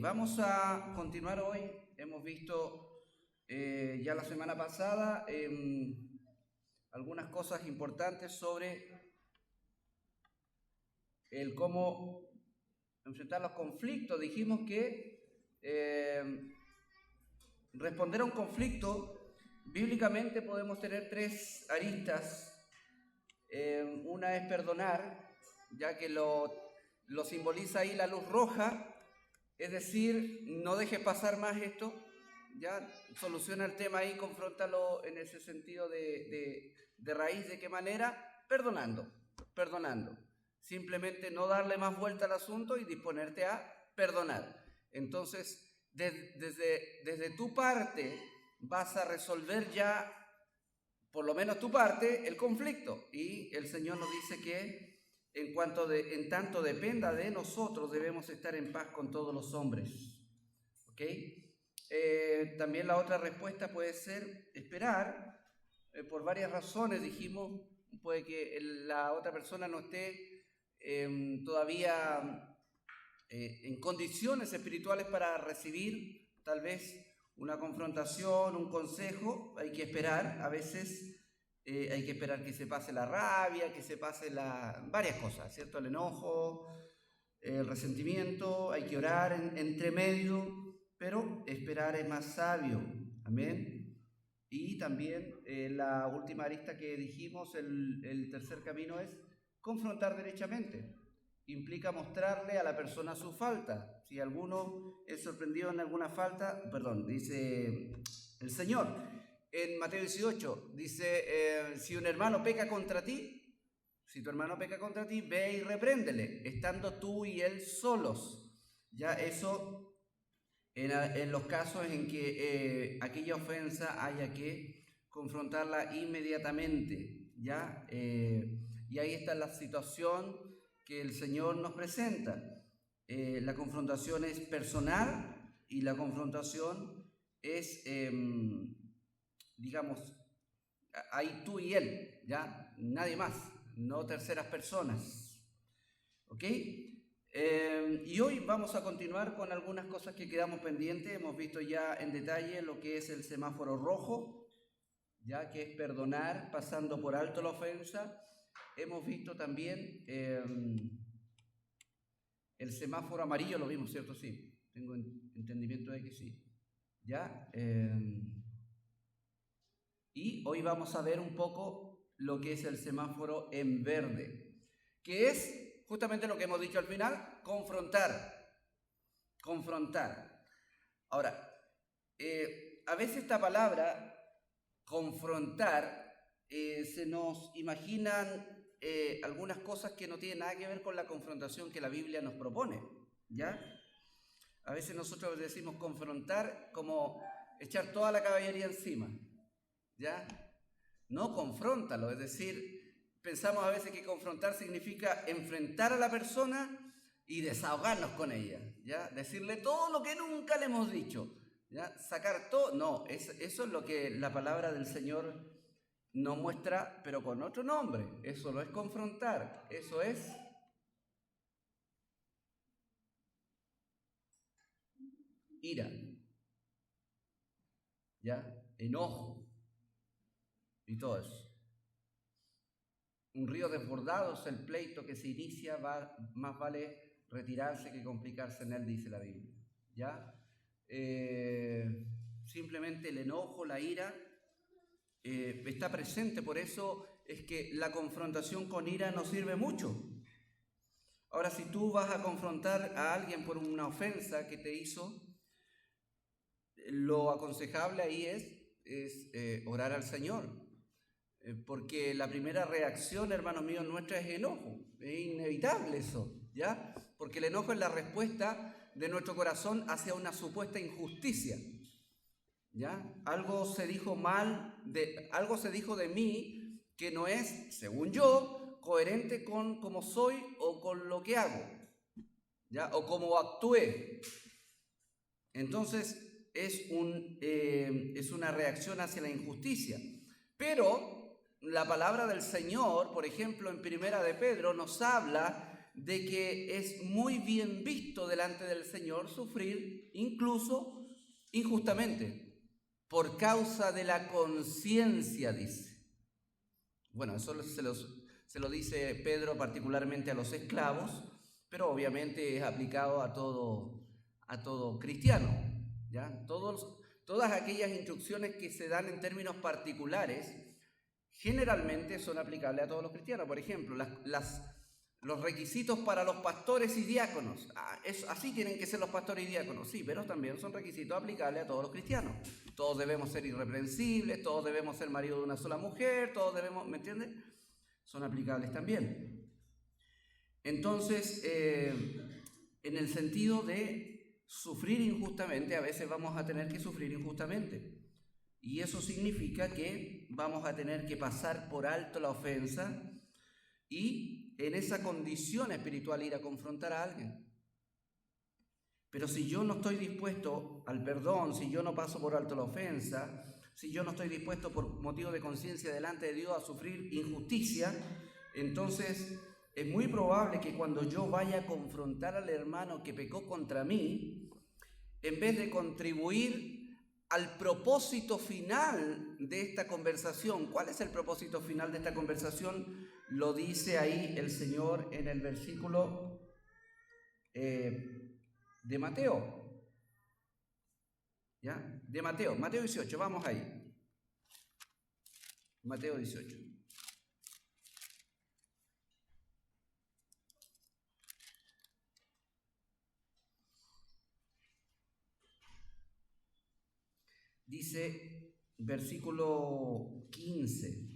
vamos a continuar hoy. Hemos visto ya la semana pasada algunas cosas importantes sobre el cómo enfrentar los conflictos. Dijimos que responder a un conflicto, bíblicamente podemos tener tres aristas. Una es perdonar, ya que lo simboliza ahí la luz roja, es decir, no dejes pasar más esto, ya soluciona el tema ahí, confróntalo en ese sentido de raíz. ¿De qué manera? Perdonando. Simplemente no darle más vuelta al asunto y disponerte a perdonar. Entonces, desde tu parte vas a resolver ya, por lo menos tu parte, el conflicto. Y el Señor nos dice que en tanto dependa de nosotros, debemos estar en paz con todos los hombres. ¿Ok? También la otra respuesta puede ser esperar, por varias razones. Dijimos, puede que la otra persona no esté todavía en condiciones espirituales para recibir tal vez una confrontación, un consejo. Hay que esperar, a veces hay que esperar que se pase la rabia, que se pase varias cosas, ¿cierto? El enojo, el resentimiento, hay que orar entre medio, pero esperar es más sabio, amén. Y también la última arista que dijimos, el tercer camino, es confrontar derechamente. Implica mostrarle a la persona su falta. Si alguno es sorprendido en alguna falta, dice el Señor en Mateo 18, dice, si un hermano peca contra ti, si tu hermano peca contra ti, ve y repréndele, estando tú y él solos. Ya eso en los casos en que aquella ofensa haya que confrontarla inmediatamente, ¿ya? Y ahí está la situación que el Señor nos presenta. La confrontación es personal y la confrontación es, ahí tú y él, ¿ya? Nadie más, no terceras personas. ¿Ok? Y hoy vamos a continuar con algunas cosas que quedamos pendientes. Hemos visto ya en detalle lo que es el semáforo rojo, ya que es perdonar pasando por alto la ofensa. Hemos visto también el semáforo amarillo, lo vimos, ¿cierto? Sí, tengo entendimiento de que sí. ¿Ya? Y hoy vamos a ver un poco lo que es el semáforo en verde, que es justamente lo que hemos dicho al final: confrontar. Ahora, a veces esta palabra, confrontar, se nos imaginan algunas cosas que no tienen nada que ver con la confrontación que la Biblia nos propone, ¿ya? A veces nosotros decimos confrontar como echar toda la caballería encima, ¿ya? No, confróntalo, es decir, pensamos a veces que confrontar significa enfrentar a la persona y desahogarnos con ella, ¿ya? Decirle todo lo que nunca le hemos dicho, ¿ya? Sacar todo. No, eso es lo que la palabra del Señor nos muestra, pero con otro nombre. Eso no es confrontar, eso es ira, ¿ya? Enojo y todo eso. Un río desbordado es el pleito que se inicia, más vale retirarse que complicarse en él, dice la Biblia, ¿ya? Simplemente el enojo, la ira, está presente. Por eso es que la confrontación con ira no sirve mucho. Ahora, si tú vas a confrontar a alguien por una ofensa que te hizo, lo aconsejable ahí es orar al Señor. Porque la primera reacción, hermanos míos, nuestra es enojo. Es inevitable eso, ¿ya? Porque el enojo es la respuesta de nuestro corazón hacia una supuesta injusticia, ¿ya? Algo se dijo de mí que no es, según yo, coherente con cómo soy o con lo que hago, ¿ya? O cómo actué. Entonces es una reacción hacia la injusticia. Pero la palabra del Señor, por ejemplo, en Primera de Pedro, nos habla de que es muy bien visto delante del Señor sufrir incluso injustamente, por causa de la conciencia, dice. Bueno, eso se lo dice Pedro particularmente a los esclavos, pero obviamente es aplicado a todo cristiano, ¿ya? Todas aquellas instrucciones que se dan en términos particulares generalmente son aplicables a todos los cristianos. Por ejemplo, los requisitos para los pastores y diáconos. Así tienen que ser los pastores y diáconos, sí, pero también son requisitos aplicables a todos los cristianos. Todos debemos ser irreprensibles, todos debemos ser marido de una sola mujer, todos debemos, ¿me entiendes? Son aplicables también. Entonces, en el sentido de sufrir injustamente, a veces vamos a tener que sufrir injustamente. Y eso significa que vamos a tener que pasar por alto la ofensa y en esa condición espiritual ir a confrontar a alguien. Pero si yo no estoy dispuesto al perdón, si yo no paso por alto la ofensa, si yo no estoy dispuesto por motivo de conciencia delante de Dios a sufrir injusticia, entonces es muy probable que cuando yo vaya a confrontar al hermano que pecó contra mí, en vez de contribuir al propósito final de esta conversación. ¿Cuál es el propósito final de esta conversación? Lo dice ahí el Señor en el versículo de Mateo. ¿Ya? De Mateo 18, vamos ahí. Mateo 18. Dice, versículo 15.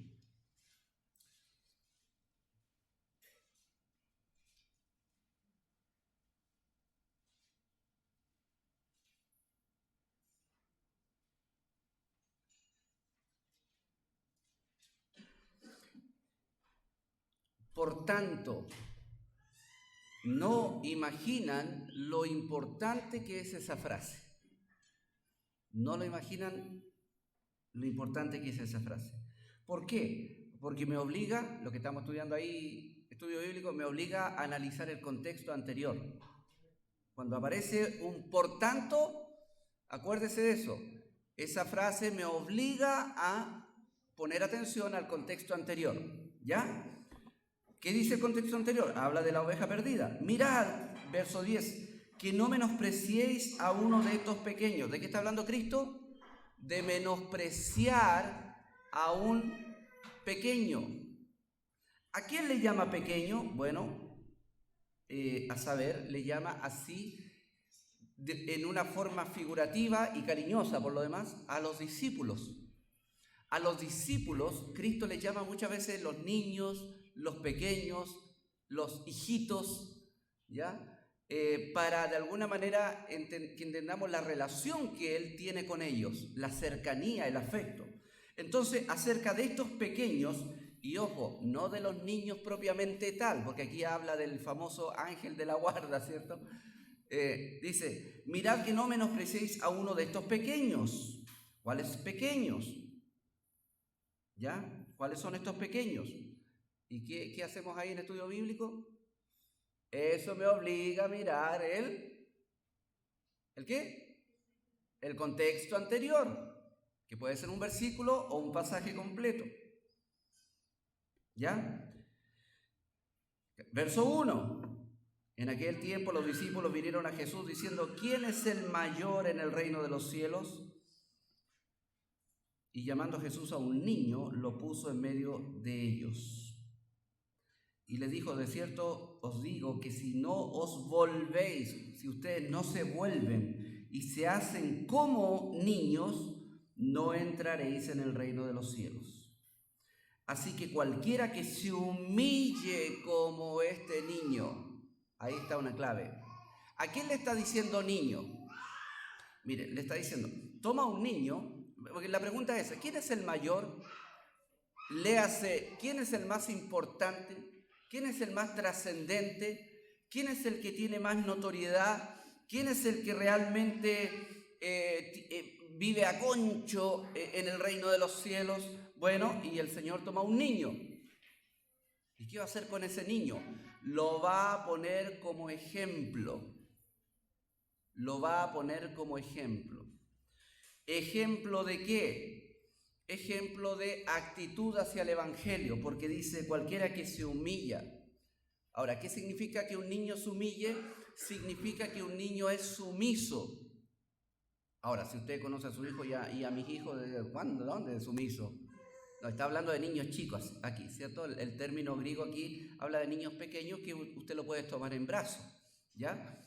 Por tanto, no imaginan lo importante que es esa frase. No lo imaginan lo importante que es esa frase. ¿Por qué? Porque me obliga, lo que estamos estudiando ahí, estudio bíblico, me obliga a analizar el contexto anterior. Cuando aparece un por tanto, acuérdese de eso. Esa frase me obliga a poner atención al contexto anterior. ¿Ya? ¿Qué dice el contexto anterior? Habla de la oveja perdida. Mirad, verso 10, que no menospreciéis a uno de estos pequeños. ¿De qué está hablando Cristo? De menospreciar a un pequeño. ¿A quién le llama pequeño? Bueno, a saber, le llama así en una forma figurativa y cariñosa, por lo demás, a los discípulos. A los discípulos, Cristo les llama muchas veces los niños, los pequeños, los hijitos, ¿ya? Para de alguna manera que entendamos la relación que Él tiene con ellos, la cercanía, el afecto. Entonces, acerca de estos pequeños, y ojo, no de los niños propiamente tal, porque aquí habla del famoso ángel de la guarda, ¿cierto? Dice, mirad que no menospreciéis a uno de estos pequeños. ¿Cuáles pequeños? ¿Ya? ¿Cuáles son estos pequeños? ¿Y qué hacemos ahí en estudio bíblico? Eso me obliga a mirar ¿el qué? El contexto anterior, que puede ser un versículo o un pasaje completo. ¿Ya? Verso 1. En aquel tiempo los discípulos vinieron a Jesús diciendo, ¿quién es el mayor en el reino de los cielos? Y llamando Jesús a un niño, lo puso en medio de ellos. Y les dijo, de cierto os digo que si no os volvéis, si ustedes no se vuelven y se hacen como niños, no entraréis en el reino de los cielos. Así que cualquiera que se humille como este niño, ahí está una clave. ¿A quién le está diciendo niño? Mire, le está diciendo, toma un niño, porque la pregunta es, ¿quién es el mayor? Léase, ¿quién es el más importante? ¿Quién es el más trascendente? ¿Quién es el que tiene más notoriedad? ¿Quién es el que realmente vive a concho en el reino de los cielos? Bueno, y el Señor toma un niño. ¿Y qué va a hacer con ese niño? Lo va a poner como ejemplo. Lo va a poner como ejemplo. ¿Ejemplo de qué? Ejemplo de actitud hacia el Evangelio, porque dice cualquiera que se humilla. Ahora, ¿qué significa que un niño se humille? Significa que un niño es sumiso. Ahora, si usted conoce a su hijo y a mis hijos, ¿desde cuándo? ¿Dónde es sumiso? No, está hablando de niños chicos aquí, ¿cierto? El término griego aquí habla de niños pequeños que usted lo puede tomar en brazos, ¿ya?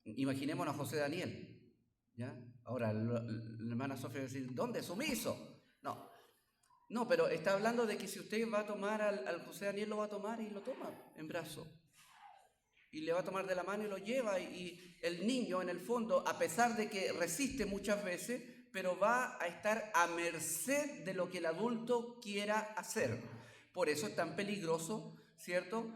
Imaginémonos a José Daniel, ¿ya? Ahora, la hermana Sofía va a decir, ¿dónde? Sumiso. No, pero está hablando de que si usted va a tomar al José Daniel, lo va a tomar y lo toma en brazos. Y le va a tomar de la mano y lo lleva. Y el niño, en el fondo, a pesar de que resiste muchas veces, pero va a estar a merced de lo que el adulto quiera hacer. Por eso es tan peligroso, ¿cierto?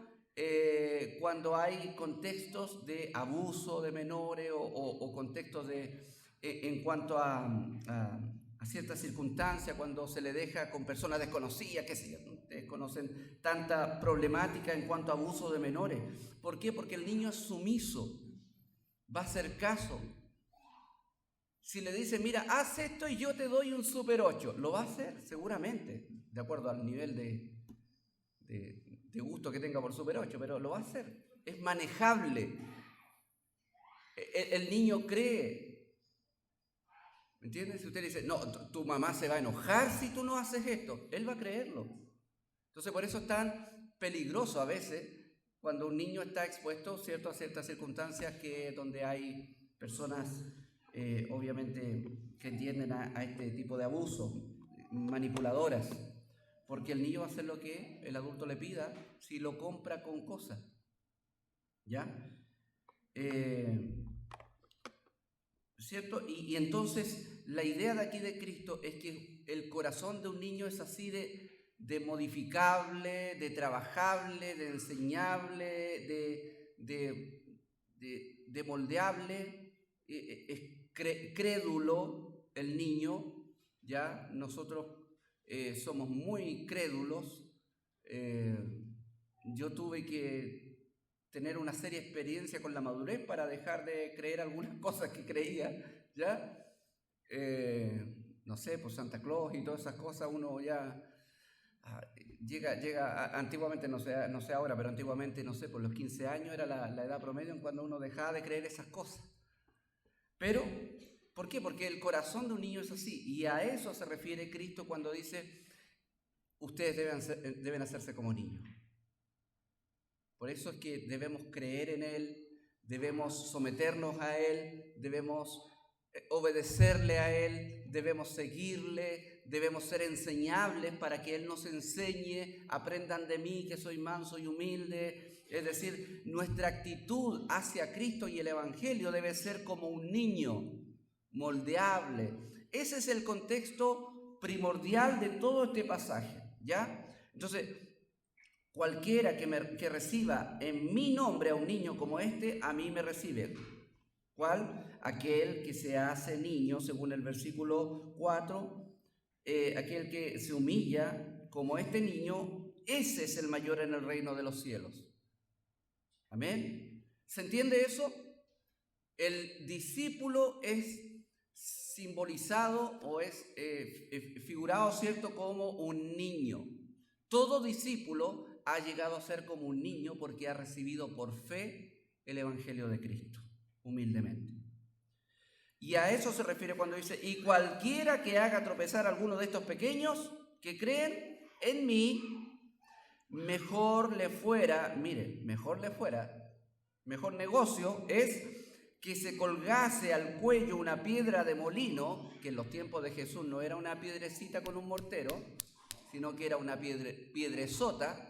Cuando hay contextos de abuso de menores o contextos en cuanto a ciertas circunstancias, cuando se le deja con personas desconocidas, qué sé yo, ustedes conocen tanta problemática en cuanto a abuso de menores. ¿Por qué? Porque el niño es sumiso, va a hacer caso. Si le dice, mira, haz esto y yo te doy un Super 8, lo va a hacer seguramente, de acuerdo al nivel de gusto que tenga por Super 8, pero lo va a hacer. Es manejable. El niño cree. ¿Me entiendes? Si usted dice, no, tu mamá se va a enojar si tú no haces esto, él va a creerlo. Entonces, por eso es tan peligroso a veces cuando un niño está expuesto, ¿cierto?, a ciertas circunstancias donde hay personas, obviamente, que tienden a este tipo de abuso, manipuladoras, porque el niño va a hacer lo que el adulto le pida si lo compra con cosas, ¿ya? ¿Cierto? Y entonces la idea de aquí de Cristo es que el corazón de un niño es así de modificable, de trabajable, de enseñable, de moldeable, es crédulo el niño, ¿ya? Nosotros somos muy crédulos. Yo tuve que tener una seria experiencia con la madurez para dejar de creer algunas cosas que creía, ¿ya? No sé, por Santa Claus y todas esas cosas, uno ya llega antiguamente, no sé ahora, pero antiguamente, no sé, por los 15 años era la edad promedio en cuando uno dejaba de creer esas cosas. Pero, ¿por qué? Porque el corazón de un niño es así, y a eso se refiere Cristo cuando dice, ustedes deben hacerse como niños. Por eso es que debemos creer en Él, debemos someternos a Él, debemos obedecerle a Él, debemos seguirle, debemos ser enseñables para que Él nos enseñe, aprendan de mí que soy manso y humilde. Es decir, nuestra actitud hacia Cristo y el Evangelio debe ser como un niño, moldeable. Ese es el contexto primordial de todo este pasaje, ¿ya? Entonces, cualquiera que reciba en mi nombre a un niño como este, a mí me recibe. ¿Cuál? Aquel que se hace niño, según el versículo 4, aquel que se humilla como este niño, ese es el mayor en el reino de los cielos. ¿Amén? ¿Se entiende eso? El discípulo es simbolizado o es figurado, ¿cierto?, como un niño. Todo discípulo ha llegado a ser como un niño porque ha recibido por fe el Evangelio de Cristo, humildemente. Y a eso se refiere cuando dice, y cualquiera que haga tropezar a alguno de estos pequeños que creen en mí, mejor le fuera, mire, mejor mejor negocio es que se colgase al cuello una piedra de molino, que en los tiempos de Jesús no era una piedrecita con un mortero, sino que era una piedresota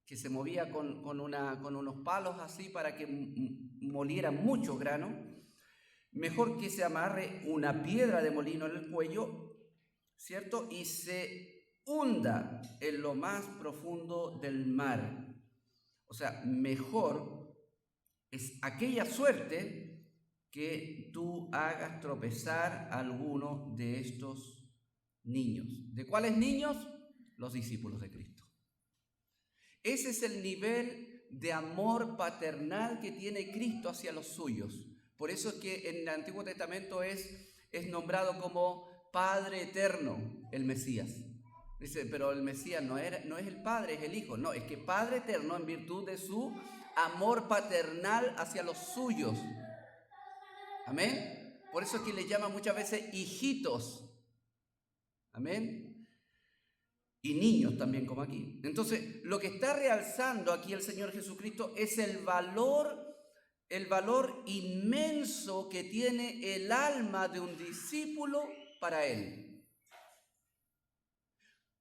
que se movía con unos palos así para que moliera mucho grano. Mejor que se amarre una piedra de molino en el cuello, ¿cierto? Y se hunda en lo más profundo del mar. O sea, mejor es aquella suerte que tú hagas tropezar a alguno de estos niños. ¿De cuáles niños? Los discípulos de Cristo. Ese es el nivel de amor paternal que tiene Cristo hacia los suyos. Por eso es que en el Antiguo Testamento es nombrado como Padre Eterno el Mesías. Dice, pero el Mesías no es el Padre, es el Hijo. No, es que Padre Eterno en virtud de su amor paternal hacia los suyos. Amén. Por eso es que le llaman muchas veces hijitos. Amén. Y niños también, como aquí. Entonces, lo que está realzando aquí el Señor Jesucristo es el valor inmenso que tiene el alma de un discípulo para Él.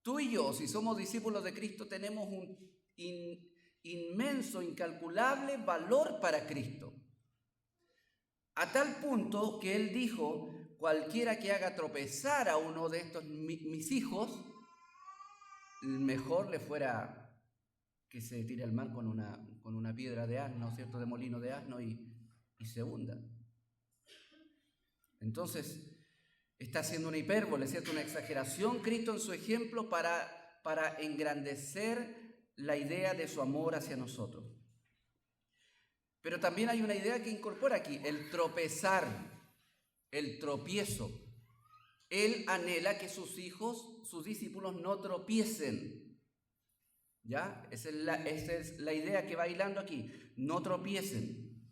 Tú y yo, si somos discípulos de Cristo, tenemos un inmenso, incalculable valor para Cristo. A tal punto que Él dijo, cualquiera que haga tropezar a uno de estos mis hijos, mejor le fuera que se tire al mar con una piedra de asno, ¿cierto?, de molino de asno y se hunda. Entonces, está haciendo una hipérbole, ¿cierto?, una exageración Cristo en su ejemplo para engrandecer la idea de su amor hacia nosotros. Pero también hay una idea que incorpora aquí, el tropezar, el tropiezo. Él anhela que sus hijos, sus discípulos no tropiecen. ¿Ya? Esa es la idea que va hilando aquí, no tropiecen.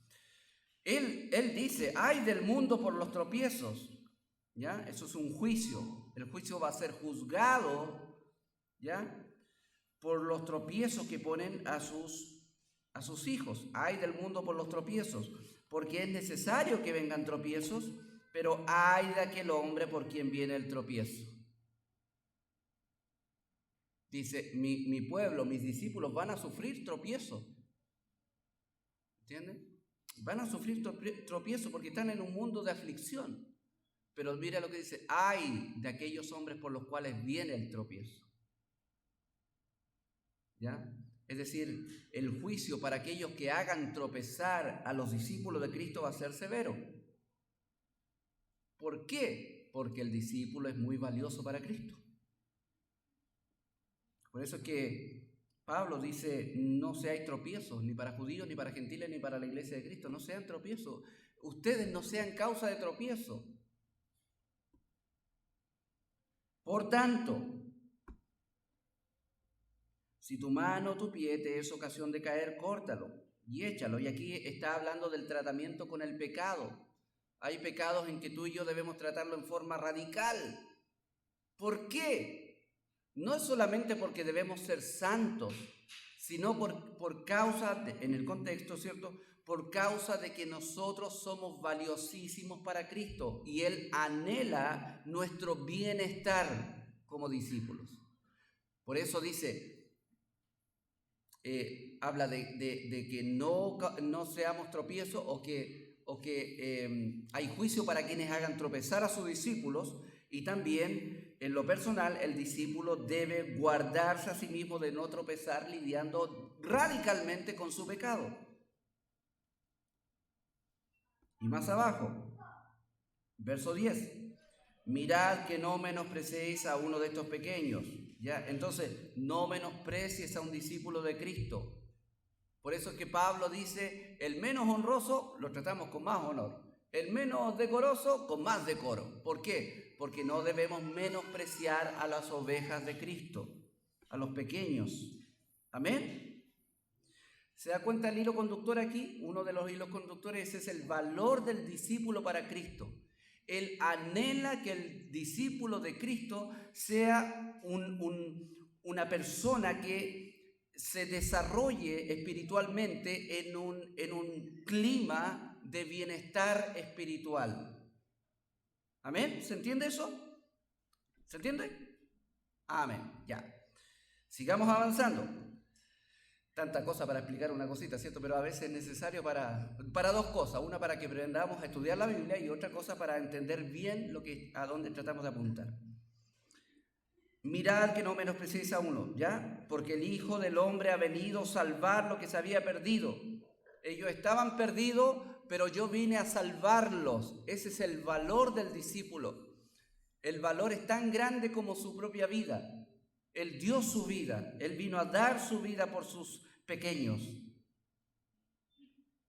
Él dice, ay del mundo por los tropiezos. ¿Ya? Eso es un juicio. El juicio va a ser juzgado, ¿ya?, por los tropiezos que ponen a sus hijos. Ay del mundo por los tropiezos, porque es necesario que vengan tropiezos, pero ay de aquel hombre por quien viene el tropiezo. Dice, mi pueblo, mis discípulos van a sufrir tropiezo. ¿Entienden? Van a sufrir tropiezo porque están en un mundo de aflicción. Pero mira lo que dice, ay de aquellos hombres por los cuales viene el tropiezo. ¿Ya? Es decir, el juicio para aquellos que hagan tropezar a los discípulos de Cristo va a ser severo. ¿Por qué? Porque el discípulo es muy valioso para Cristo. Por eso es que Pablo dice, no seáis tropiezos, ni para judíos, ni para gentiles, ni para la iglesia de Cristo. No sean tropiezos. Ustedes no sean causa de tropiezo. Por tanto, si tu mano o tu pie te es ocasión de caer, córtalo y échalo. Y aquí está hablando del tratamiento con el pecado. Hay pecados en que tú y yo debemos tratarlo en forma radical. ¿Por qué? No es solamente porque debemos ser santos, sino por causa, en el contexto, ¿cierto?, por causa de que nosotros somos valiosísimos para Cristo y Él anhela nuestro bienestar como discípulos. Por eso dice, habla de que no seamos tropiezos o que hay juicio para quienes hagan tropezar a sus discípulos, y también en lo personal el discípulo debe guardarse a sí mismo de no tropezar lidiando radicalmente con su pecado. Y más abajo, verso 10, mirad que no menospreciéis a uno de estos pequeños. ¿Ya? Entonces, no menosprecies a un discípulo de Cristo. Por eso es que Pablo dice, el menos honroso lo tratamos con más honor, el menos decoroso con más decoro. ¿Por qué? Porque no debemos menospreciar a las ovejas de Cristo, a los pequeños. ¿Amén? ¿Se da cuenta el hilo conductor aquí? Uno de los hilos conductores es el valor del discípulo para Cristo. Él anhela que el discípulo de Cristo sea una persona que se desarrolle espiritualmente en un clima de bienestar espiritual. ¿Amén? ¿Se entiende eso? ¿Se entiende? Amén. Ya. Sigamos avanzando. Tanta cosa para explicar una cosita, ¿cierto? Pero a veces es necesario para dos cosas. Una, para que aprendamos a estudiar la Biblia, y otra cosa para entender bien a dónde tratamos de apuntar. Mirad que no menospreciéis a uno, ¿ya? Porque el Hijo del Hombre ha venido a salvar lo que se había perdido. Ellos estaban perdidos, pero yo vine a salvarlos. Ese es el valor del discípulo. El valor es tan grande como su propia vida. Él dio su vida, Él vino a dar su vida por sus pequeños.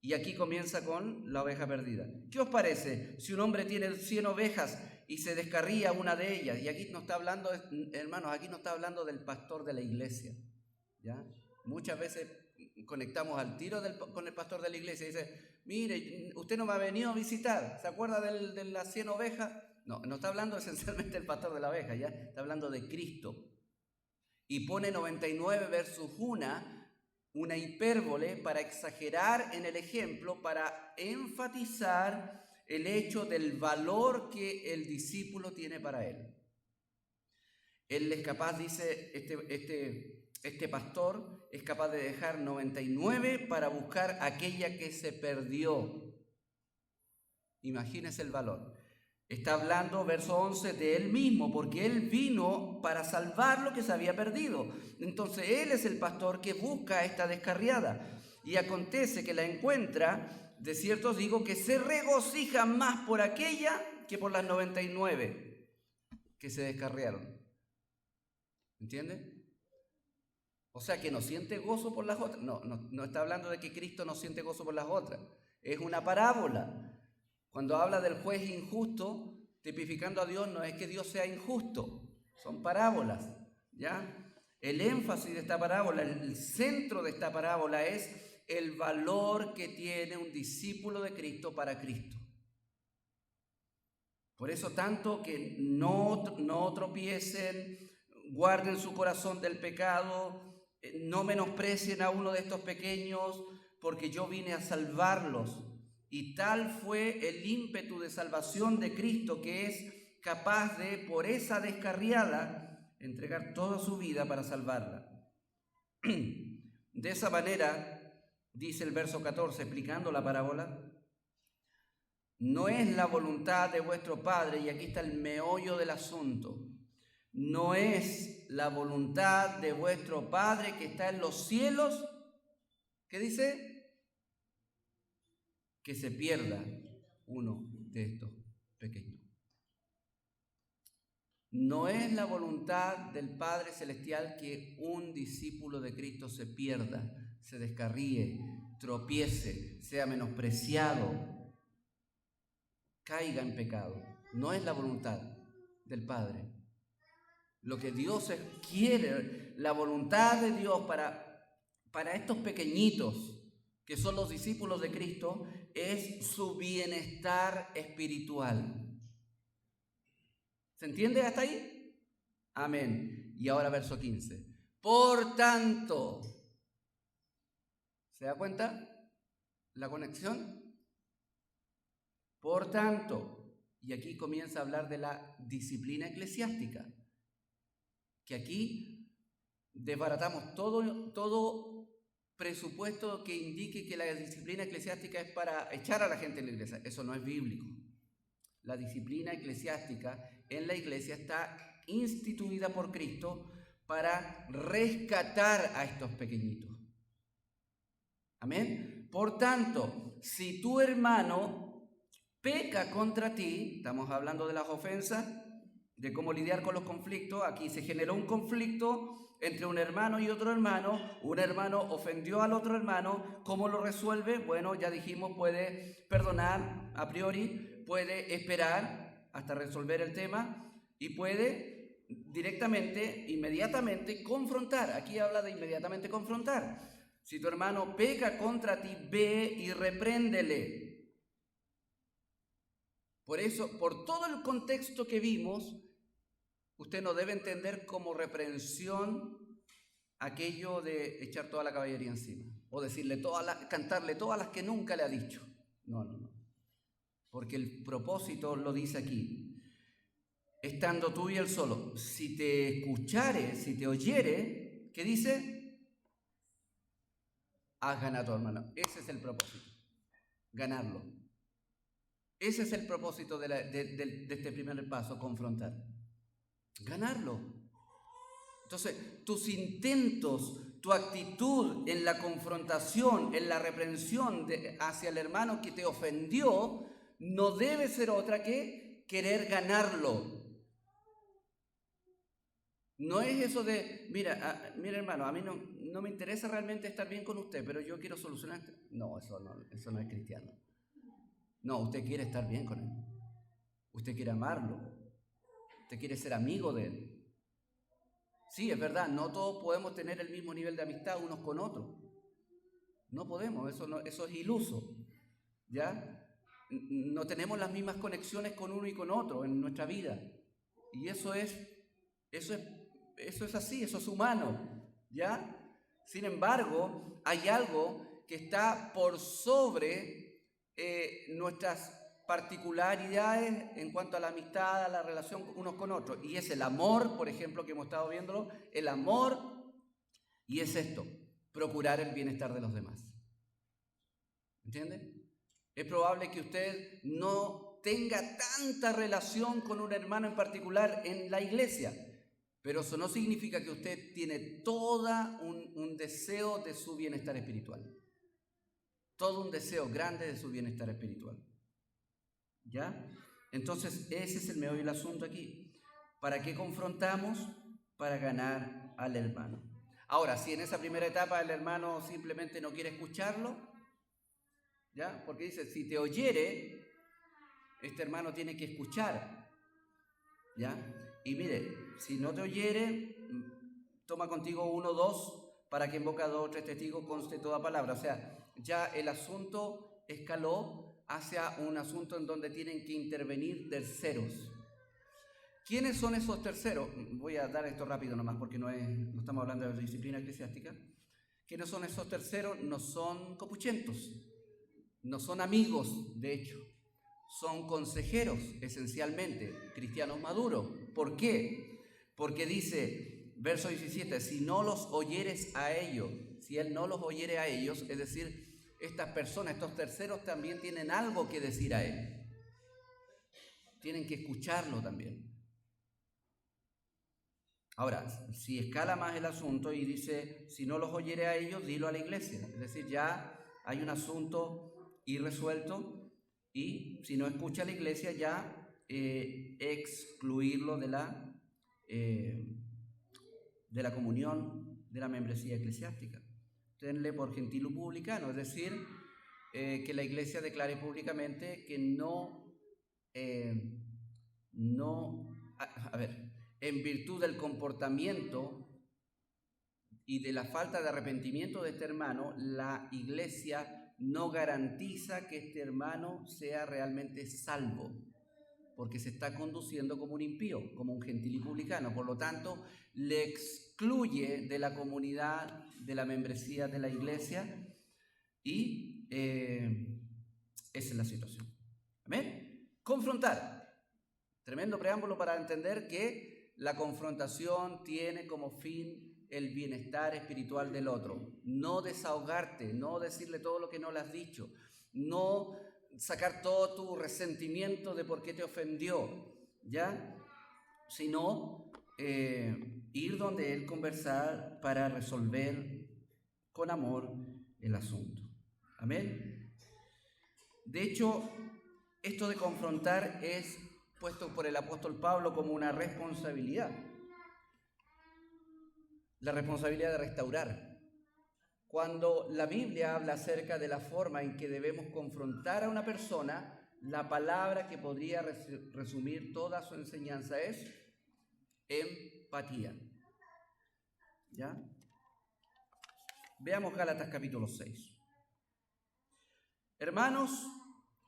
Y aquí comienza con la oveja perdida. ¿Qué os parece si un hombre tiene 100 ovejas y se descarría una de ellas? Y aquí no está hablando, hermanos, aquí no está hablando del pastor de la iglesia, ¿ya? Muchas veces conectamos al tiro con el pastor de la iglesia y dice, mire, usted no me ha venido a visitar, ¿se acuerda de las 100 ovejas? No está hablando esencialmente del pastor de la oveja, ¿ya? Está hablando de Cristo. Y pone 99 versus una hipérbole para exagerar en el ejemplo, para enfatizar el hecho del valor que el discípulo tiene para él. Él es capaz, dice este pastor, es capaz de dejar 99 para buscar aquella que se perdió. Imagínese el valor. Está hablando, verso 11, de él mismo, porque él vino para salvar lo que se había perdido. Entonces él es el pastor que busca a esta descarriada. Y acontece que la encuentra, de cierto os digo, que se regocija más por aquella que por las 99 que se descarriaron. ¿Entiende? O sea, que no siente gozo por las otras. No está hablando de que Cristo no siente gozo por las otras. Es una parábola. Cuando habla del juez injusto, tipificando a Dios, no es que Dios sea injusto, son parábolas, ¿ya? El énfasis de esta parábola, el centro de esta parábola es el valor que tiene un discípulo de Cristo para Cristo. Por eso tanto que no tropiecen, guarden su corazón del pecado, no menosprecien a uno de estos pequeños, porque yo vine a salvarlos. Y tal fue el ímpetu de salvación de Cristo, que es capaz de, por esa descarriada, entregar toda su vida para salvarla. De esa manera, dice el verso 14, explicando la parábola, no es la voluntad de vuestro Padre, y aquí está el meollo del asunto, no es la voluntad de vuestro Padre que está en los cielos, ¿qué dice? Que se pierda uno de estos pequeños. No es la voluntad del Padre Celestial que un discípulo de Cristo se pierda, se descarríe, tropiece, sea menospreciado, caiga en pecado. No es la voluntad del Padre. Lo que Dios quiere, la voluntad de Dios para estos pequeñitos, que son los discípulos de Cristo, es su bienestar espiritual. ¿Se entiende hasta ahí? Amén. Y ahora verso 15. Por tanto, ¿se da cuenta la conexión? Por tanto, y aquí comienza a hablar de la disciplina eclesiástica, que aquí desbaratamos todo presupuesto que indique que la disciplina eclesiástica es para echar a la gente en la iglesia. Eso no es bíblico. La disciplina eclesiástica en la iglesia está instituida por Cristo para rescatar a estos pequeñitos. Amén. Por tanto, si tu hermano peca contra ti, estamos hablando de las ofensas, de cómo lidiar con los conflictos. Aquí se generó un conflicto entre un hermano y otro hermano. Un hermano ofendió al otro hermano. ¿Cómo lo resuelve? Bueno, ya dijimos, puede perdonar a priori, puede esperar hasta resolver el tema y puede directamente, inmediatamente confrontar. Aquí habla de inmediatamente confrontar. Si tu hermano peca contra ti, ve y repréndele. Por eso, por todo el contexto que vimos, usted no debe entender como reprensión aquello de echar toda la caballería encima o decirle cantarle todas las que nunca le ha dicho. No. Porque el propósito lo dice aquí. Estando tú y él solo, si te escuchare, si te oyere, ¿qué dice? Haz ganar a tu hermano. Ese es el propósito, ganarlo. Ese es el propósito de este primer paso, confrontar. Ganarlo. Entonces, tus intentos, tu actitud en la confrontación, en la reprensión hacia el hermano que te ofendió, no debe ser otra que querer ganarlo. No es eso de, mira hermano, a mí no me interesa realmente estar bien con usted, pero yo quiero solucionar. No, eso no es cristiano. No, usted quiere estar bien con él. Usted quiere amarlo. Usted quiere ser amigo de él. Sí, es verdad, no todos podemos tener el mismo nivel de amistad unos con otros. No podemos, eso es iluso. ¿Ya? No tenemos las mismas conexiones con uno y con otro en nuestra vida. Y eso es así, eso es humano. ¿Ya? Sin embargo, hay algo que está por sobre nuestras particularidades en cuanto a la amistad, a la relación unos con otros. Y es el amor, por ejemplo, que hemos estado viéndolo, el amor, y es esto, procurar el bienestar de los demás. ¿Entiende? Es probable que usted no tenga tanta relación con un hermano en particular en la iglesia, pero eso no significa que usted tiene todo un deseo de su bienestar espiritual. Todo un deseo grande de su bienestar espiritual. ¿Ya? Entonces, ese es el meollo del asunto aquí. ¿Para qué confrontamos? Para ganar al hermano. Ahora, si en esa primera etapa el hermano simplemente no quiere escucharlo, ¿ya? Porque dice, si te oyere, este hermano tiene que escuchar, ¿ya? Y mire, si no te oyere, toma contigo 1 o 2, para que en boca de 2 o 3 testigos conste toda palabra. O sea, ya el asunto escaló hacia un asunto en donde tienen que intervenir terceros. ¿Quiénes son esos terceros? Voy a dar esto rápido nomás porque no estamos hablando de disciplina eclesiástica. ¿Quiénes son esos terceros? No son copuchentos, no son amigos, de hecho. Son consejeros, esencialmente, cristianos maduros. ¿Por qué? Porque dice, verso 17, si no los oyeres a ellos, si él no los oyere a ellos, es decir, estas personas, estos terceros también tienen algo que decir a él. Tienen que escucharlo también. Ahora, si escala más el asunto y dice, si no los oyere a ellos, dilo a la iglesia. Es decir, ya hay un asunto irresuelto. Y si no escucha a la iglesia, ya excluirlo de la comunión de la membresía eclesiástica. Tenle por gentil o publicano, es decir, que la iglesia declare públicamente que en virtud del comportamiento y de la falta de arrepentimiento de este hermano, la iglesia no garantiza que este hermano sea realmente salvo, porque se está conduciendo como un impío, como un gentil y publicano. Por lo tanto, le excluye de la comunidad, de la membresía de la iglesia, y esa es la situación. ¿Amén? Confrontar. Tremendo preámbulo para entender que la confrontación tiene como fin el bienestar espiritual del otro. No desahogarte, no decirle todo lo que no le has dicho, no sacar todo tu resentimiento de por qué te ofendió, ¿ya? Sino ir donde él, conversar para resolver con amor el asunto. Amén. De hecho, esto de confrontar es puesto por el apóstol Pablo como una responsabilidad. La responsabilidad de restaurar. Cuando la Biblia habla acerca de la forma en que debemos confrontar a una persona, la palabra que podría resumir toda su enseñanza es empatía. ¿Ya? Veamos Gálatas capítulo 6. Hermanos,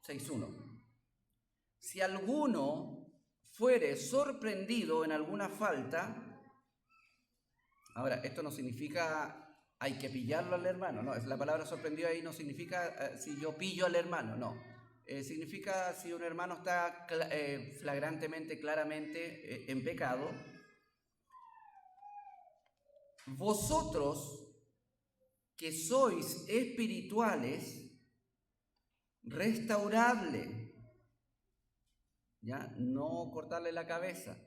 6:1. Si alguno fuere sorprendido en alguna falta. Ahora, esto no significa hay que pillarlo al hermano, no, la palabra sorprendido ahí no significa si yo pillo al hermano, no. Significa si un hermano está flagrantemente, claramente en pecado. Vosotros que sois espirituales, restauradle, ¿ya? No cortarle la cabeza,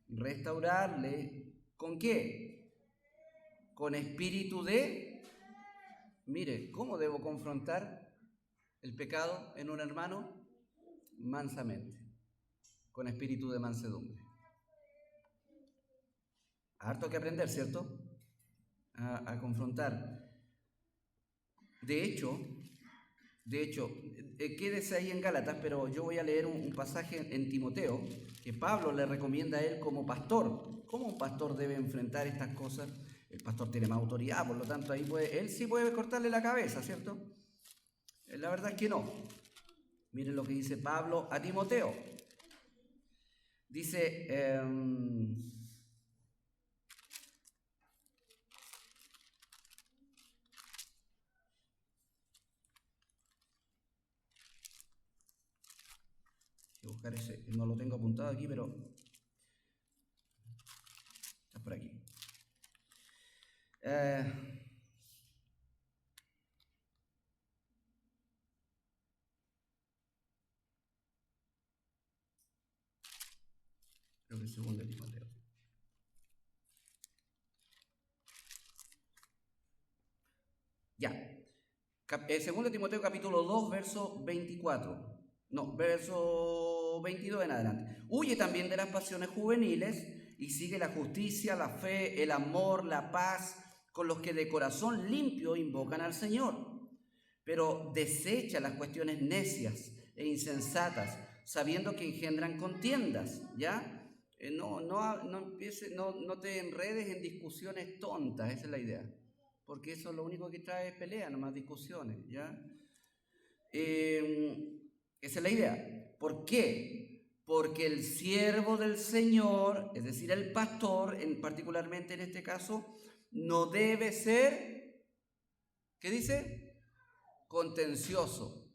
restaurarle, ¿con qué? Con espíritu mire, ¿cómo debo confrontar el pecado en un hermano? Mansamente, con espíritu de mansedumbre. Harto que aprender, ¿cierto? A confrontar. De hecho, quédese ahí en Gálatas, pero yo voy a leer un pasaje en Timoteo que Pablo le recomienda a él como pastor. ¿Cómo un pastor debe enfrentar estas cosas? El pastor tiene más autoridad, por lo tanto ahí él sí puede cortarle la cabeza, ¿cierto? La verdad es que no. Miren lo que dice Pablo a Timoteo. Dice, voy a buscar ese, no lo tengo apuntado aquí, pero está por aquí. Creo que es 2 Timoteo. Ya. 2 Timoteo capítulo 2, verso 24. No, verso 22 en adelante. Huye también de las pasiones juveniles y sigue la justicia, la fe, el amor, la paz, con los que de corazón limpio invocan al Señor. Pero desecha las cuestiones necias e insensatas, sabiendo que engendran contiendas, ¿ya? No te enredes en discusiones tontas, esa es la idea. Porque eso lo único que trae es pelea, no más discusiones, ¿ya? Esa es la idea. ¿Por qué? Porque el siervo del Señor, es decir, el pastor, particularmente en este caso, no debe ser, ¿qué dice? Contencioso.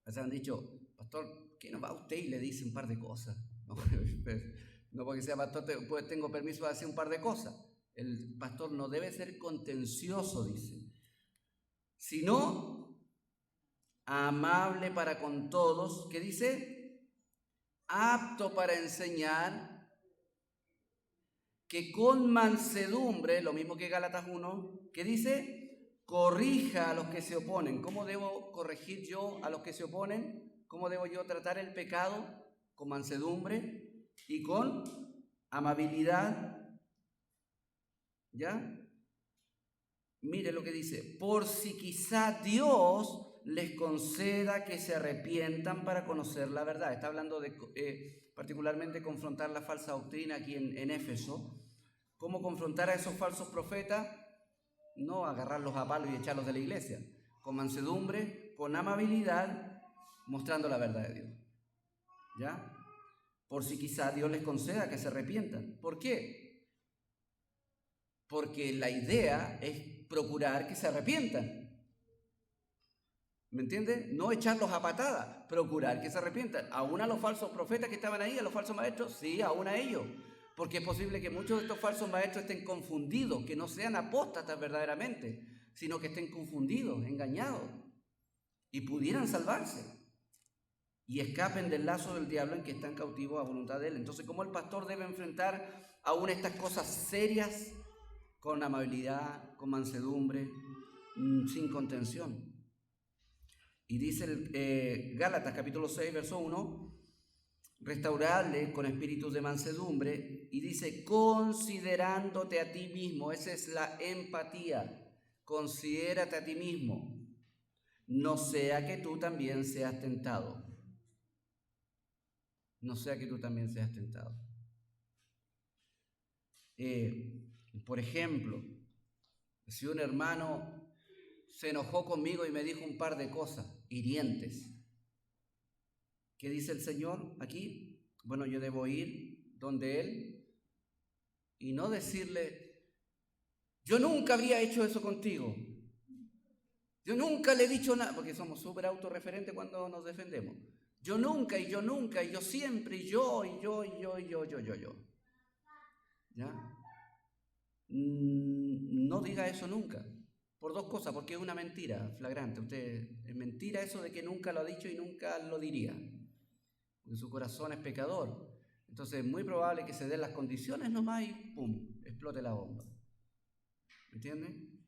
Se han dicho, pastor, ¿qué no va usted y le dice un par de cosas? No porque sea pastor tengo permiso de hacer un par de cosas. El pastor no debe ser contencioso, dice, sino amable para con todos, ¿qué dice? Apto para enseñar, que con mansedumbre, lo mismo que Gálatas 1, ¿qué dice? Corrija a los que se oponen. ¿Cómo debo corregir yo a los que se oponen? ¿Cómo debo yo tratar el pecado? Con mansedumbre y con amabilidad. ¿Ya? Mire lo que dice, por si quizá Dios les conceda que se arrepientan para conocer la verdad. Está hablando de particularmente confrontar la falsa doctrina aquí en Éfeso. ¿Cómo confrontar a esos falsos profetas? No agarrarlos a palos y echarlos de la iglesia. Con mansedumbre, con amabilidad, mostrando la verdad de Dios. ¿Ya? Por si quizá Dios les conceda que se arrepientan. ¿Por qué? Porque la idea es procurar que se arrepientan. ¿Me entiende? No echarlos a patadas, procurar que se arrepientan. Aún a los falsos profetas que estaban ahí, a los falsos maestros, sí, aún a ellos. Porque es posible que muchos de estos falsos maestros estén confundidos, que no sean apóstatas verdaderamente, sino que estén confundidos, engañados, y pudieran salvarse y escapen del lazo del diablo en que están cautivos a voluntad de él. Entonces, ¿cómo el pastor debe enfrentar aún estas cosas serias? Con amabilidad, con mansedumbre, sin contención. Y dice Gálatas capítulo 6, verso 1, restaurarle con espíritu de mansedumbre, y dice, considerándote a ti mismo, esa es la empatía, considérate a ti mismo, no sea que tú también seas tentado. No sea que tú también seas tentado. Por ejemplo, si un hermano se enojó conmigo y me dijo un par de cosas hirientes, ¿qué dice el Señor aquí? Bueno, yo debo ir donde Él y no decirle, yo nunca habría hecho eso contigo, yo nunca le he dicho nada, porque somos súper autorreferentes cuando nos defendemos. Yo nunca, y yo nunca, y yo siempre, y yo. ¿Ya? No diga eso nunca. Por dos cosas, porque es una mentira flagrante. Es mentira eso de que nunca lo ha dicho y nunca lo diría. Porque su corazón es pecador. Entonces es muy probable que se den las condiciones nomás y ¡pum! Explote la bomba. ¿Me entienden?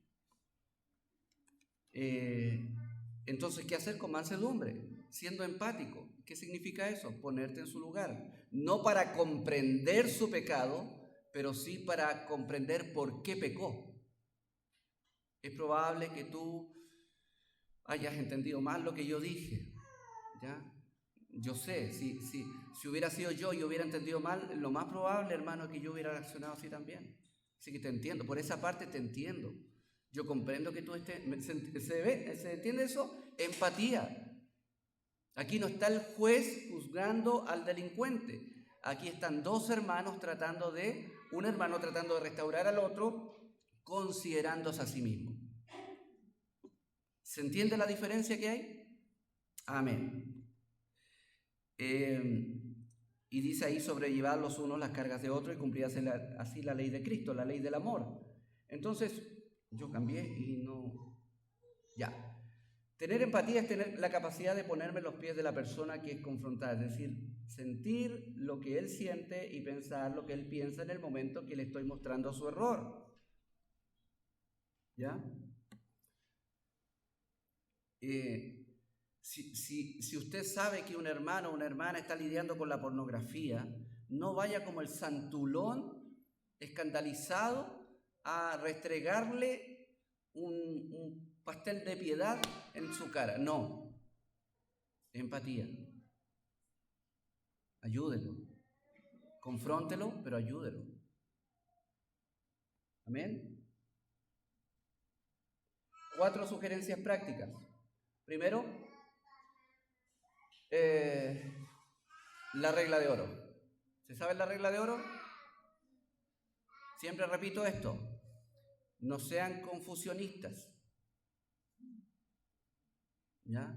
Entonces, ¿qué hacer con mansedumbre? Siendo empático. ¿Qué significa eso? Ponerte en su lugar. No para comprender su pecado, pero sí para comprender por qué pecó. Es probable que tú hayas entendido mal lo que yo dije, ¿ya? Yo sé, si hubiera sido yo y hubiera entendido mal, lo más probable, hermano, es que yo hubiera reaccionado así también. Así que te entiendo, por esa parte te entiendo. Yo comprendo que tú ¿se entiende eso? Empatía. Aquí no está el juez juzgando al delincuente. Aquí están un hermano tratando de restaurar al otro, considerándose a sí mismo. ¿Se entiende la diferencia que hay? Amén. Y dice ahí, sobrellevar los unos las cargas de otros y cumplir así la ley de Cristo, la ley del amor. Entonces, yo cambié y no... Ya. Tener empatía es tener la capacidad de ponerme en los pies de la persona que es confrontada, es decir, sentir lo que él siente y pensar lo que él piensa en el momento que le estoy mostrando su error. ¿Ya? Si usted sabe que un hermano o una hermana está lidiando con la pornografía, no vaya como el santulón escandalizado a restregarle un pastel de piedad en su cara. No. Empatía. Ayúdelo. Confróntelo, pero ayúdelo. Amén. 4 sugerencias prácticas. Primero, la regla de oro. ¿Se sabe la regla de oro? Siempre repito esto. No sean confusionistas. ¿Ya?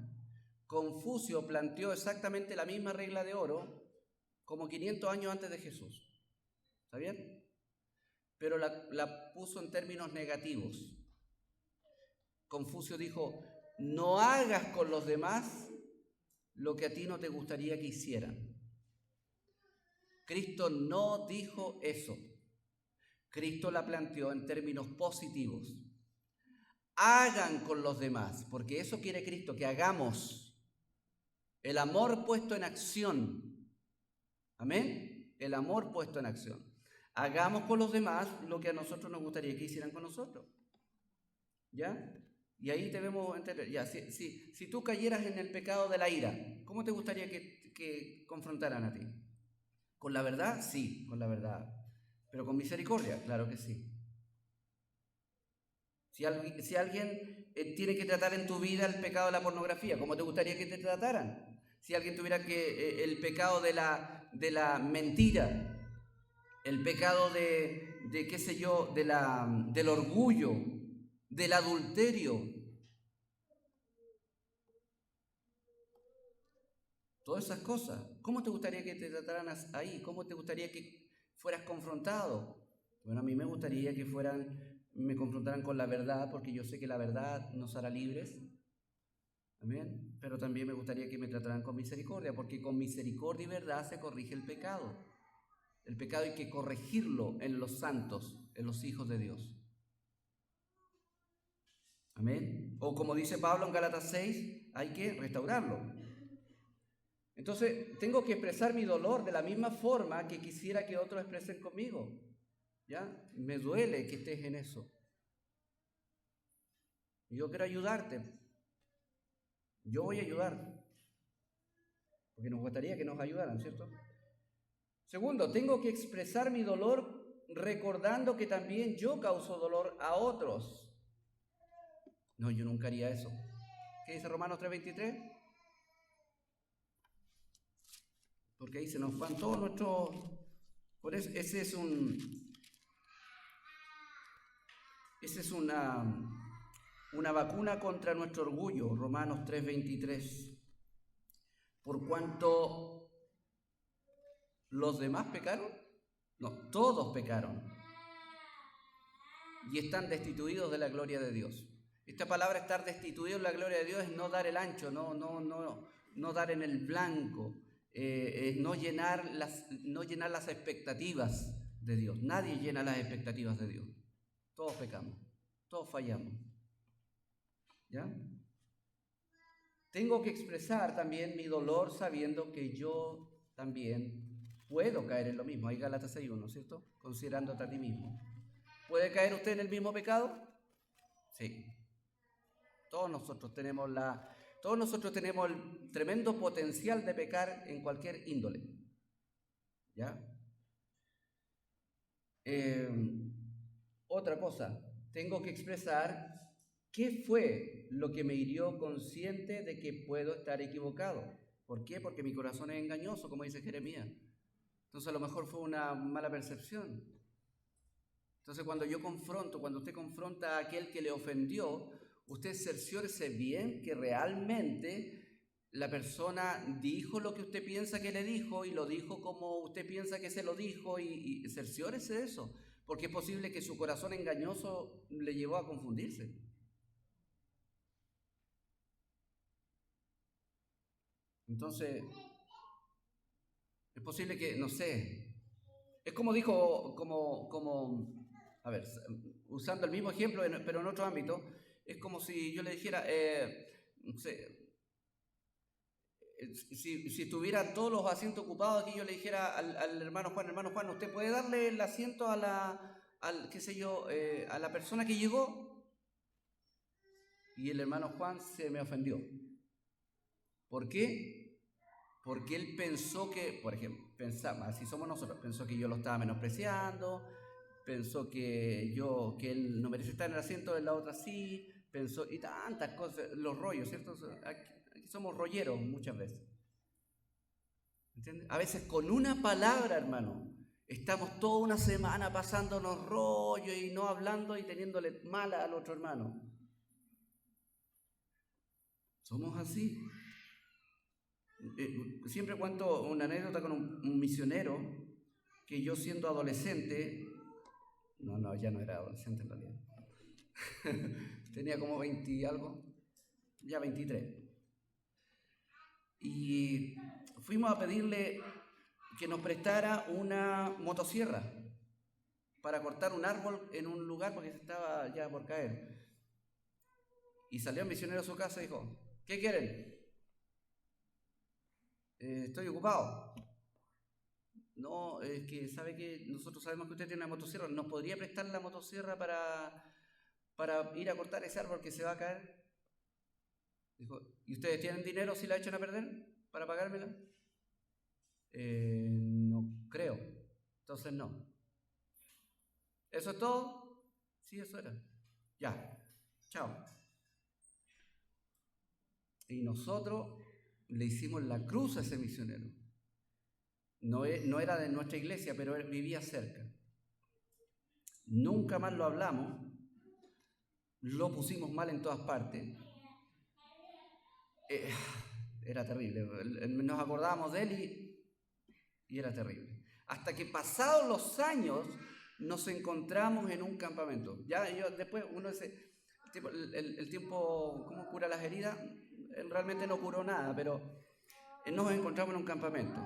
Confucio planteó exactamente la misma regla de oro como 500 años antes de Jesús. ¿Está bien? Pero la puso en términos negativos. Confucio dijo, no hagas con los demás lo que a ti no te gustaría que hicieran. Cristo no dijo eso. Cristo la planteó en términos positivos. Hagan con los demás, porque eso quiere Cristo, que hagamos. El amor puesto en acción. Amén. El amor puesto en acción. Hagamos con los demás lo que a nosotros nos gustaría que hicieran con nosotros. ¿Ya? Y ahí debemos entender. Ya, si tú cayeras en el pecado de la ira, ¿cómo te gustaría que confrontaran a ti? ¿Con la verdad? Sí, con la verdad. ¿Pero con misericordia? Claro que sí. Si alguien tiene que tratar en tu vida el pecado de la pornografía, ¿cómo te gustaría que te trataran? Si alguien tuviera el pecado de la mentira, el pecado de qué sé yo, del orgullo, del adulterio, todas esas cosas, ¿cómo te gustaría que te trataran ahí? ¿Cómo te gustaría que fueras confrontado? Bueno, a mí me gustaría que me confrontaran con la verdad, porque yo sé que la verdad nos hará libres. Amén. Pero también me gustaría que me trataran con misericordia, porque con misericordia y verdad se corrige el pecado. El pecado hay que corregirlo en los santos, en los hijos de Dios. Amén. O como dice Pablo en Gálatas 6, hay que restaurarlo. Entonces, tengo que expresar mi dolor de la misma forma que quisiera que otros expresen conmigo. ¿Ya? Me duele que estés en eso. Yo quiero ayudarte. Yo voy a ayudar. Porque nos gustaría que nos ayudaran, ¿cierto? Segundo, tengo que expresar mi dolor recordando que también yo causo dolor a otros. No, yo nunca haría eso. ¿Qué dice Romanos 3:23? Porque ahí se nos van todos nuestros... Por eso, ese es una vacuna contra nuestro orgullo, Romanos 3:23. Por cuanto los demás pecaron, no, todos pecaron y están destituidos de la gloria de Dios. Esta palabra estar destituido de la gloria de Dios es no dar el ancho, no dar en el blanco, no llenar las expectativas de Dios. Nadie llena las expectativas de Dios. Todos pecamos, todos fallamos. ¿Ya? Tengo que expresar también mi dolor sabiendo que yo también puedo caer en lo mismo. Ahí Gálatas 6:1, ¿cierto? Considerándote a ti mismo. ¿Puede caer usted en el mismo pecado? Sí. Todos nosotros tenemos el tremendo potencial de pecar en cualquier índole. ¿Ya? Otra cosa, tengo que expresar qué fue lo que me hirió consciente de que puedo estar equivocado. ¿Por qué? Porque mi corazón es engañoso, como dice Jeremías. Entonces a lo mejor fue una mala percepción. Entonces cuando usted confronta a aquel que le ofendió, usted cerciórese bien que realmente la persona dijo lo que usted piensa que le dijo y lo dijo como usted piensa que se lo dijo y cerciórese de eso, porque es posible que su corazón engañoso le llevó a confundirse. Entonces, es posible que, no sé, es como dijo, a ver, usando el mismo ejemplo, pero en otro ámbito, es como si yo le dijera, no sé, si tuviera todos los asientos ocupados aquí, yo le dijera al hermano Juan, ¿usted puede darle el asiento a la persona que llegó? Y el hermano Juan se me ofendió. ¿Por qué? Porque él pensó que, por ejemplo, así somos nosotros, pensó que yo lo estaba menospreciando, pensó que él no merecía estar en el asiento, de la otra sí, pensó, y tantas cosas, los rollos, ¿cierto? Aquí somos rolleros muchas veces. ¿Entiendes? A veces con una palabra, hermano, estamos toda una semana pasándonos rollos y no hablando y teniéndole mal al otro hermano. Somos así. Siempre cuento una anécdota con un misionero que yo siendo adolescente, ya no era adolescente en realidad, tenía como 20 y algo, ya 23. Y fuimos a pedirle que nos prestara una motosierra para cortar un árbol en un lugar porque se estaba ya por caer. Y salió el misionero a su casa y dijo, ¿qué quieren? Estoy ocupado. No, es que sabe que nosotros sabemos que usted tiene una motosierra. ¿Nos podría prestar la motosierra para ir a cortar ese árbol que se va a caer? Dijo, ¿y ustedes tienen dinero si la echan a perder para pagármela? No creo. Entonces no. ¿Eso es todo? Sí, eso era. Ya. Chao. Y nosotros le hicimos la cruz a ese misionero. No era de nuestra iglesia, pero él vivía cerca. Nunca más lo hablamos, lo pusimos mal en todas partes. Era terrible. Nos acordábamos de él y era terrible. Hasta que pasados los años nos encontramos en un campamento. Después uno dice, el tiempo, ¿cómo cura las heridas? Él realmente no curó nada, pero nos encontramos en un campamento.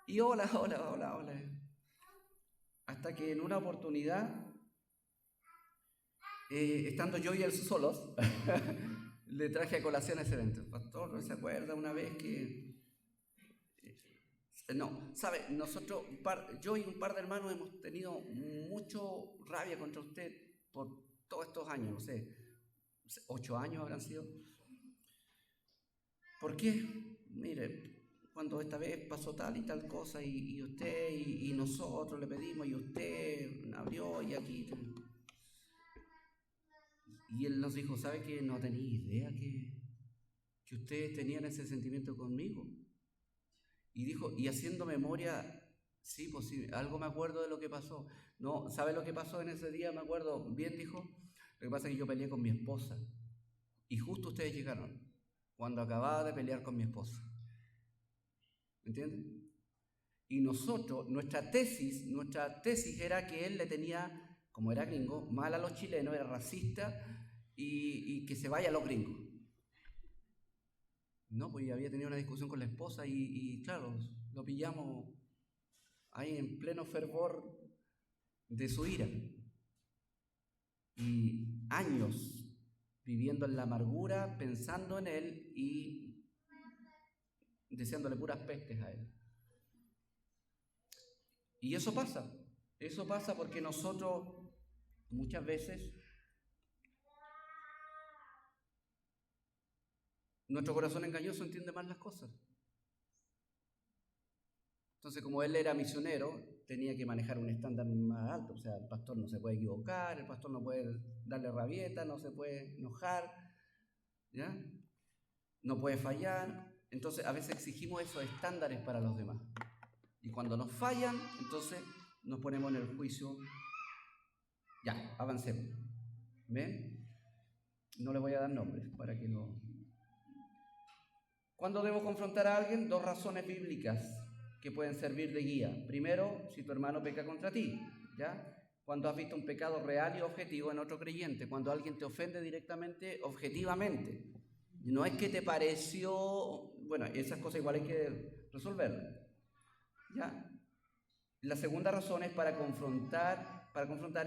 Y hola. Hasta que en una oportunidad, estando yo y él solos, le traje a colación ese evento. Pastor, ¿no se acuerda una vez que...? No, ¿sabe? Nosotros, yo y un par de hermanos hemos tenido mucho rabia contra usted por todos estos años, no sé, 8 años habrán sido. ¿Por qué? Mire, cuando esta vez pasó tal y tal cosa y usted y nosotros le pedimos y usted abrió y aquí... Y él nos dijo, ¿sabe que no tenía idea que ustedes tenían ese sentimiento conmigo? Y dijo, y haciendo memoria, sí, pues sí, algo me acuerdo de lo que pasó. No, ¿sabe lo que pasó en ese día? Me acuerdo bien, dijo. Lo que pasa es que yo peleé con mi esposa. Y justo ustedes llegaron, cuando acababa de pelear con mi esposa. ¿Me entienden? Y nosotros, nuestra tesis era que él le tenía, como era gringo, mal a los chilenos, era racista y que se vaya a los gringos. No, pues había tenido una discusión con la esposa y claro, lo pillamos ahí en pleno fervor de su ira. Y años viviendo en la amargura, pensando en él y deseándole puras pestes a él. Y eso pasa porque nosotros muchas veces, nuestro corazón engañoso entiende mal las cosas. Entonces, como él era misionero, tenía que manejar un estándar más alto. O sea, el pastor no se puede equivocar, el pastor no puede darle rabieta, no se puede enojar, ¿ya? No puede fallar. Entonces, a veces exigimos esos estándares para los demás. Y cuando nos fallan, entonces nos ponemos en el juicio. Ya, avancemos. ¿Ven? No le voy a dar nombres para que no... ¿Cuándo debo confrontar a alguien? 2 razones bíblicas que pueden servir de guía. Primero, si tu hermano peca contra ti, ¿ya? Cuando has visto un pecado real y objetivo en otro creyente, cuando alguien te ofende directamente, objetivamente. No es que te pareció... Bueno, esas cosas igual hay que resolverlas, ¿ya? La segunda razón es para confrontar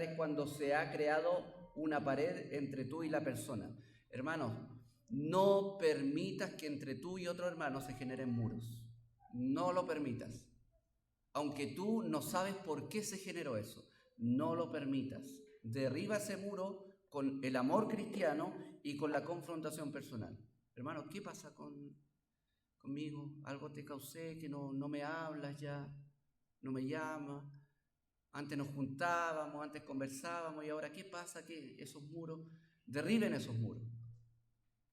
es cuando se ha creado una pared entre tú y la persona. Hermanos, no permitas que entre tú y otro hermano se generen muros. No lo permitas. Aunque tú no sabes por qué se generó eso, no lo permitas. Derriba ese muro con el amor cristiano y con la confrontación personal. Hermano, ¿qué pasa conmigo? Algo te causé, que no me hablas ya, no me llamas. Antes nos juntábamos, antes conversábamos y ahora ¿qué pasa? Que esos muros, derriben esos muros.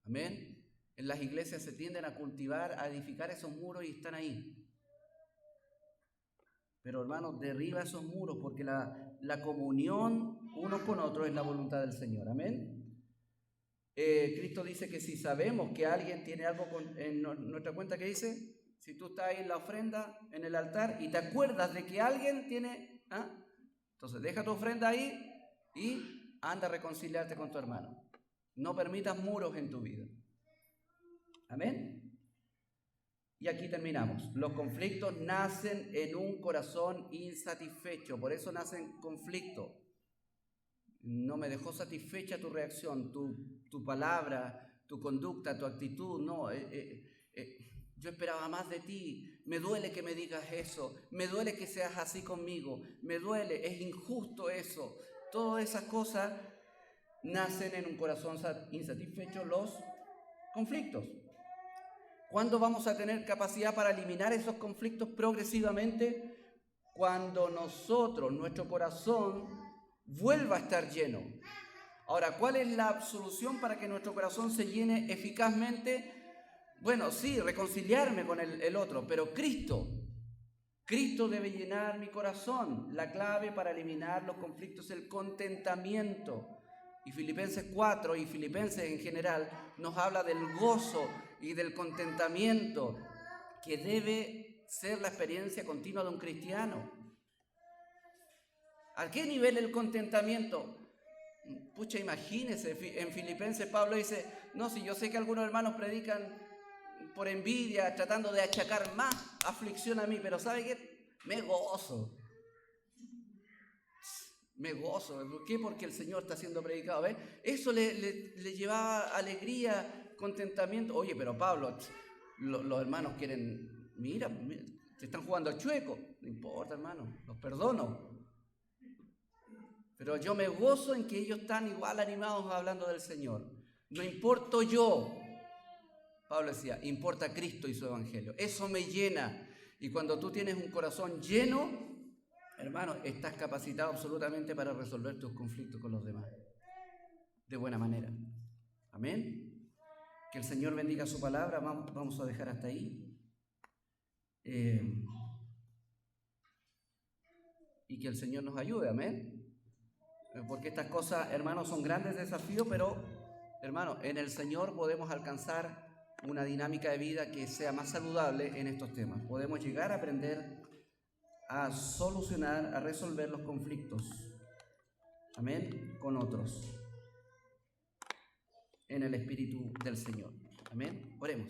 Amén. En las iglesias se tienden a cultivar, a edificar esos muros y están ahí. Pero hermanos, derriba esos muros porque la comunión unos con otros es la voluntad del Señor. Amén. Cristo dice que si sabemos que alguien tiene algo en nuestra cuenta, ¿qué dice? Si tú estás ahí en la ofrenda, en el altar, y te acuerdas de que alguien tiene... Entonces deja tu ofrenda ahí y anda a reconciliarte con tu hermano. No permitas muros en tu vida. Amén. Y aquí terminamos. Los conflictos nacen en un corazón insatisfecho. Por eso nacen conflictos. No me dejó satisfecha tu reacción, tu palabra, tu conducta, tu actitud. No, yo esperaba más de ti. Me duele que me digas eso. Me duele que seas así conmigo. Me duele, es injusto eso. Todas esas cosas nacen en un corazón insatisfecho, los conflictos. ¿Cuándo vamos a tener capacidad para eliminar esos conflictos progresivamente? Cuando nuestro corazón, vuelva a estar lleno. Ahora, ¿cuál es la solución para que nuestro corazón se llene eficazmente? Bueno, sí, reconciliarme con el otro, pero Cristo debe llenar mi corazón. La clave para eliminar los conflictos es el contentamiento. Y Filipenses 4 y Filipenses en general nos habla del gozo y del contentamiento que debe ser la experiencia continua de un cristiano. ¿A qué nivel el contentamiento? Pucha, imagínese, en Filipenses Pablo dice, no, si yo sé que algunos hermanos predican por envidia, tratando de achacar más aflicción a mí, pero ¿sabe qué? Me gozo. ¿Por qué? Porque el Señor está siendo predicado. ¿Ves? Eso le llevaba alegría, contentamiento. Oye, pero Pablo, los hermanos quieren, mira, te están jugando al chueco. No importa, hermano, los perdono. Pero yo me gozo en que ellos están igual animados hablando del Señor. No importo yo. Pablo decía, importa Cristo y su evangelio. Eso me llena. Y cuando tú tienes un corazón lleno, hermano, estás capacitado absolutamente para resolver tus conflictos con los demás de buena manera. Amén. Que el Señor bendiga su palabra. Vamos a dejar hasta ahí. Y que el Señor nos ayude. Amén. Porque estas cosas, hermanos, son grandes desafíos, pero, hermanos, en el Señor podemos alcanzar una dinámica de vida que sea más saludable en estos temas. Podemos llegar a aprender a solucionar, a resolver los conflictos, amén, con otros, en el Espíritu del Señor. Amén. Oremos.